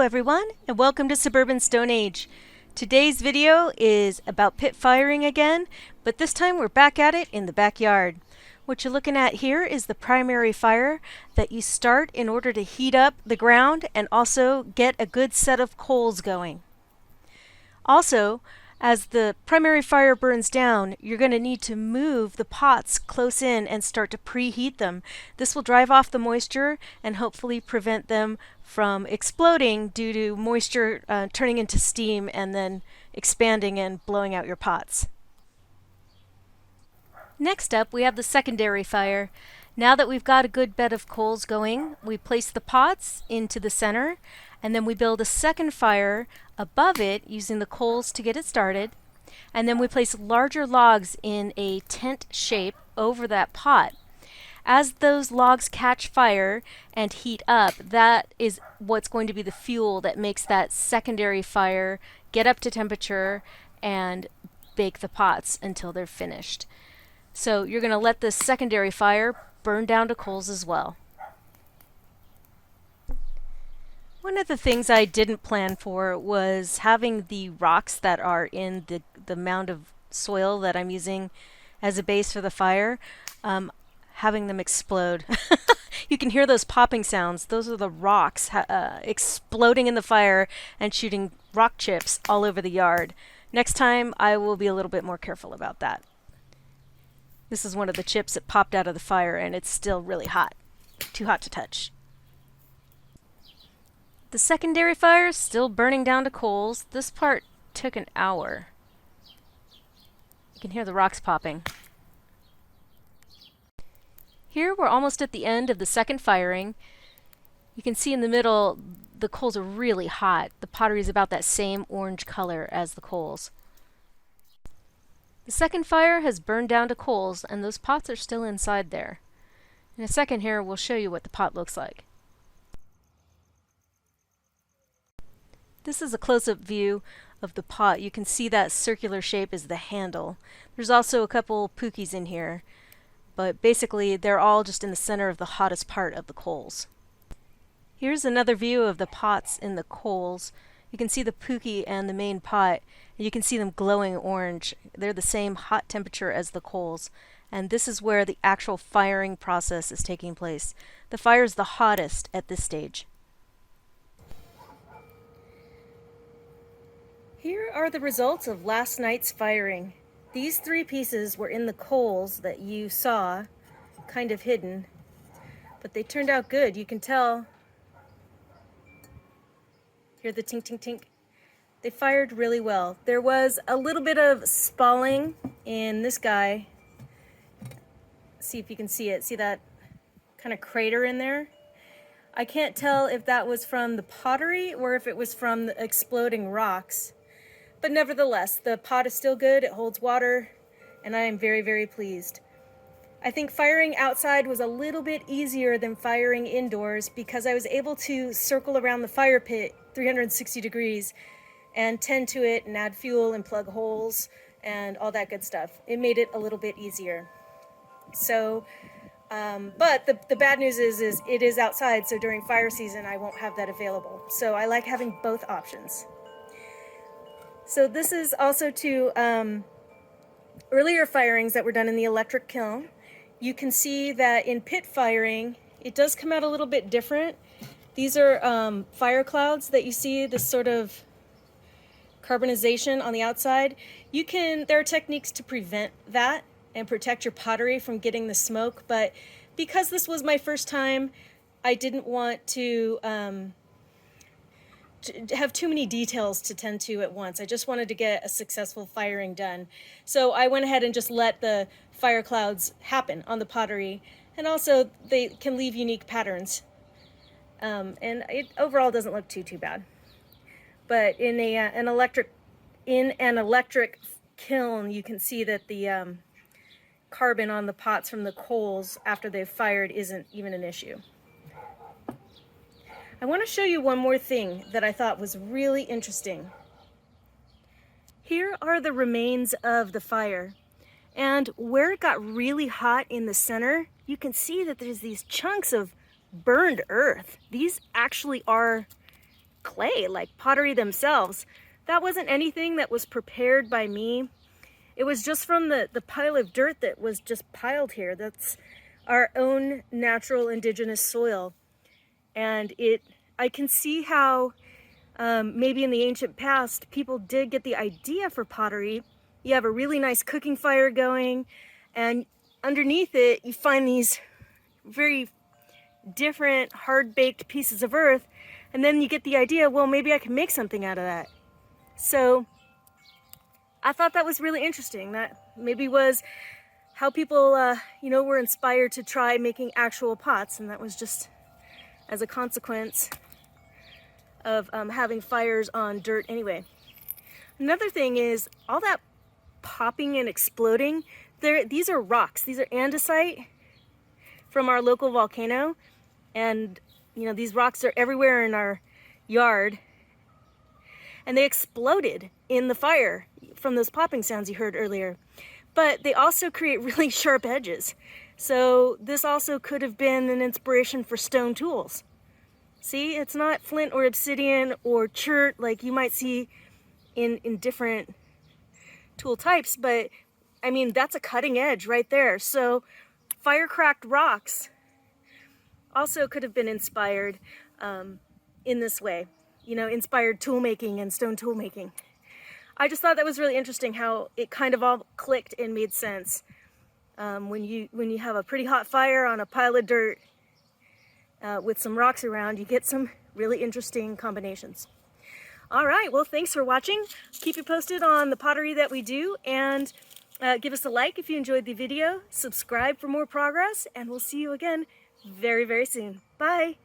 everyone, and welcome to Suburban Stone Age. Today's video is about pit firing again, but this time we're back at it in the backyard. What you're looking at here is the primary fire that you start in order to heat up the ground and also get a good set of coals going. Also, as the primary fire burns down, you're going to need to move the pots close in and start to preheat them. This will drive off the moisture and hopefully prevent them from exploding due to moisture turning into steam and then expanding and blowing out your pots. Next up, we have the secondary fire. Now that we've got a good bed of coals going, we place the pots into the center, and then we build a second fire above it using the coals to get it started. And then we place larger logs in a tent shape over that pot. As those logs catch fire and heat up, that is what's going to be the fuel that makes that secondary fire get up to temperature and bake the pots until they're finished. So you're going to let the secondary fire burn down to coals as well. One of the things I didn't plan for was having the rocks that are in the mound of soil that I'm using as a base for the fire, having them explode. You can hear those popping sounds. Those are the rocks exploding in the fire and shooting rock chips all over the yard. Next time I will be a little bit more careful about that. This is one of the chips that popped out of the fire and it's still really hot. Too hot to touch. The secondary fire is still burning down to coals. This part took an hour. You can hear the rocks popping. Here we're almost at the end of the second firing. You can see in the middle the coals are really hot. The pottery is about that same orange color as the coals. The second fire has burned down to coals and those pots are still inside there. In a second here we'll show you what the pot looks like. This is a close-up view of the pot. You can see that circular shape is the handle. There's also a couple pookies in here, but basically they're all just in the center of the hottest part of the coals. Here's another view of the pots in the coals. You can see the pookie and the main pot, and you can see them glowing orange. They're the same hot temperature as the coals, and this is where the actual firing process is taking place. The fire is the hottest at this stage. Here are the results of last night's firing. These three pieces were in the coals that you saw, kind of hidden, but they turned out good. You can tell. Hear the tink, tink, tink. They fired really well. There was a little bit of spalling in this guy. See if you can see it. See that kind of crater in there? I can't tell if that was from the pottery or if it was from the exploding rocks. But nevertheless, the pot is still good, it holds water, and I am very, very pleased. I think firing outside was a little bit easier than firing indoors because I was able to circle around the fire pit 360 degrees and tend to it and add fuel and plug holes and all that good stuff. It made it a little bit easier. So, but the bad news is it is outside, so during fire season I won't have that available. So I like having both options. So this is also to earlier firings that were done in the electric kiln. You can see that in pit firing, it does come out a little bit different. These are fire clouds that you see, this sort of carbonization on the outside. There are techniques to prevent that and protect your pottery from getting the smoke, but because this was my first time, I didn't want to have too many details to tend to at once. I just wanted to get a successful firing done. So I went ahead and just let the fire clouds happen on the pottery, and also they can leave unique patterns. And it overall doesn't look too bad. But in an electric kiln, you can see that the carbon on the pots from the coals after they've fired isn't even an issue. I want to show you one more thing that I thought was really interesting. Here are the remains of the fire, and where it got really hot in the center, you can see that there's these chunks of burned earth. These actually are clay, like pottery themselves. That wasn't anything that was prepared by me. It was just from the pile of dirt that was just piled here. That's our own natural indigenous soil. And I can see how maybe in the ancient past, people did get the idea for pottery. You have a really nice cooking fire going, and underneath it, you find these very different hard-baked pieces of earth, and then you get the idea, well, maybe I can make something out of that. So I thought that was really interesting. That maybe was how people, were inspired to try making actual pots, and that was just as a consequence of having fires on dirt anyway. Another thing is all that popping and exploding. These are rocks. These are andesite from our local volcano, and these rocks are everywhere in our yard, and they exploded in the fire from those popping sounds you heard earlier. But they also create really sharp edges, so this also could have been an inspiration for stone tools. See, it's not flint or obsidian or chert like you might see in different tool types, but I mean, that's a cutting edge right there. So fire-cracked rocks also could have been inspired in this way, inspired tool making and stone tool making. I just thought that was really interesting how it kind of all clicked and made sense. When you have a pretty hot fire on a pile of dirt with some rocks around, you get some really interesting combinations. All right, well, thanks for watching. Keep you posted on the pottery that we do, and give us a like if you enjoyed the video, subscribe for more progress, and we'll see you again very, very soon. Bye.